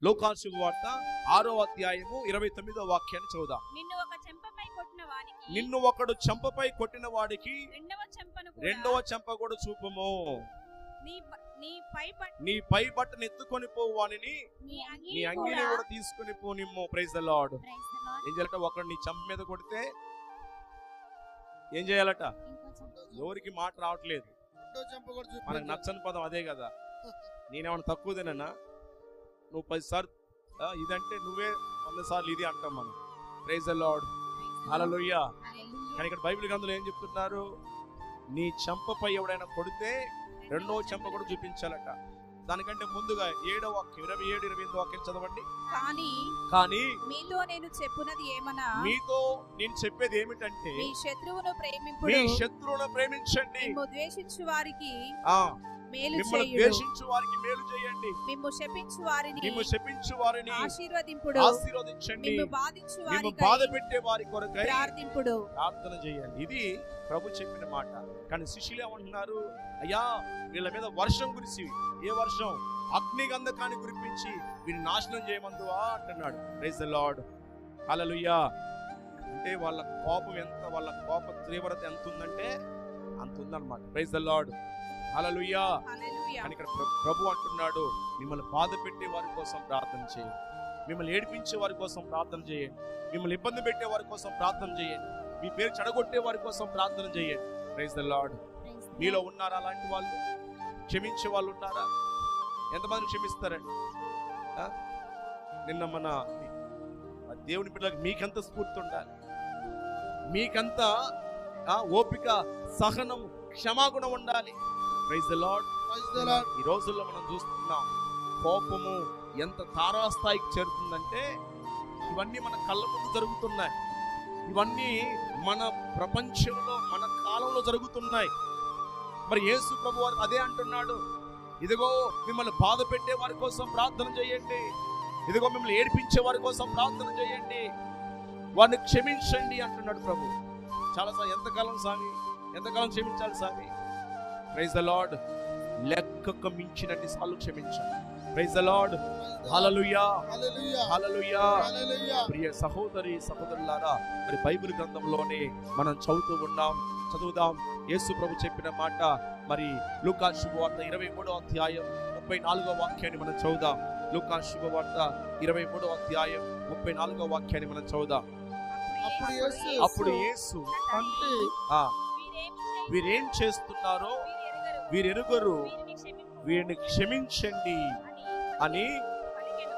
లూకాసు శుభవార్త 6వ అధ్యాయము 29వ వాక్యాన్ని చదువుదాం. నిన్ను ఒకడు చెంపపై కొట్టిన వాడికి రెండవ చెంప కూడా చూపము. నీ పై బట్టను ఎత్తుకొని పోవు వానిని నీ అంగిని కూడా తీసుకొని పోనిమ్ము. Praise the lord. ఏం చేయాలట? ఒకడు నీ చెంప మీద కొడితే ఏం చేయాలట? ఎవరికి మాట రావట్లేదు. మనకు నచ్చని పదం అదే కదా. నేనేమన్నా తక్కువదేనా? నువ్వు 10 సార్లు ఇదంటే నువ్వే 100 సార్లు ఇది అంటాం మనం. Praise the lord. హల్లెలూయా. కానీ ఇక్కడ బైబిల్ గ్రంథంలో ఏం చెప్తున్నారు? నీ చెంపపై ఎవడైనా కొడితే రెండో చెంప కూడా చూపించాలట. దానికంటే ముందుగా 7వ వాక్యం 27, 28 వాక్యం చదవండి. కానీ మీతో నేను చెప్పున్నది ఏమన్నా, మీతో నేను చెప్పేది ఏమిటంటే మీ శత్రువును ప్రేమించండి, ద్వేషించు వారికి మిమ్మల్ని ద్వేషించు వారికి మేలు చేయండి, మిమ్ము శపించు వారిని ఆశీర్వదించండి, మిమ్ము బాధ పెట్టే వారి కొరకై ప్రార్థన చేయండి. ఇది ప్రభు చెప్పిన మాట. కానీ శిష్యులు ఏమంటున్నారు? అయ్యా, వీళ్ళ మీద వర్షం కురిసి, ఏ వర్షం? అగ్ని గంధకాన్ని కురిపించి వీరిని నాశనం చేయమందువా అంటున్నాడు. Praise the lord. హల్లెలూయా. అంటే వాళ్ళ కోప తీవ్రత ఎంత ఉందంటే అంత ఉందన్నమాట. Praise the lord. హల్లెలూయా. కానీ ఇక్కడ ప్రభు అంటున్నాడు, మిమ్మల్ని బాధ పెట్టే వారి కోసం ప్రార్థన చేయండి, మిమ్మల్ని ఏడిపించే వారి కోసం ప్రార్థన చేయండి, మిమ్మల్ని ఇబ్బంది పెట్టే వారి కోసం ప్రార్థన చేయండి, మీ పేరు చెడగొట్టే వారి కోసం ప్రార్థన చేయండి. Praise the Lord. మీలో ఉన్నారా అలాంటి వాళ్ళు? క్షమించే వాళ్ళు ఉన్నారా? ఎంతమంది క్షమిస్తారండి? నిన్న మన దేవుని బిడ్డలకు మీకంత స్ఫూర్తి ఉండాలి, మీకంత ఓపిక, సహనం, క్షమాగుణం ఉండాలి. Praise the Lord. ఈ రోజుల్లో మనం చూస్తున్నాం కోపము ఎంత తారాస్థాయికి చేరుతుందంటే ఇవన్నీ మన కళ్ళ ముందు జరుగుతున్నాయి. ఇవన్నీ మన ప్రపంచంలో, మన కాలంలో జరుగుతున్నాయి. మరి యేసు ప్రభు వారు అదే అంటున్నాడు, ఇదిగో మిమ్మల్ని బాధ పెట్టే వారి కోసం ప్రార్థన చేయండి, ఇదిగో మిమ్మల్ని ఏడిపించే వారి కోసం ప్రార్థన చేయండి, వారిని క్షమించండి అంటున్నాడు ప్రభు. చాలాసార్లు ఎంతకాలం క్షమించాలి స్వామి? Praise the lord. లెక్కకు మించినన్ని సార్లు క్షమించాలి. Praise the lord. Hallelujah. Hallelujah. ప్రియ సహోదరులారా, మరి బైబిల్ గ్రంథంలోనే మనం చదువుదాం. యేసు ప్రభు చెప్పిన మాట. మరి లూకాసు శుభవార్త 23వ అధ్యాయం 34వ వాక్యాన్ని మనం చదువుదాం. లూకాసు శుభవార్త 23వ అధ్యాయం 34వ వాక్యాన్ని మనం చదువుదాం. అప్పుడు యేసు వీరేం చేస్తున్నారో వీరెరుగరు, వీరిని క్షమించండి అని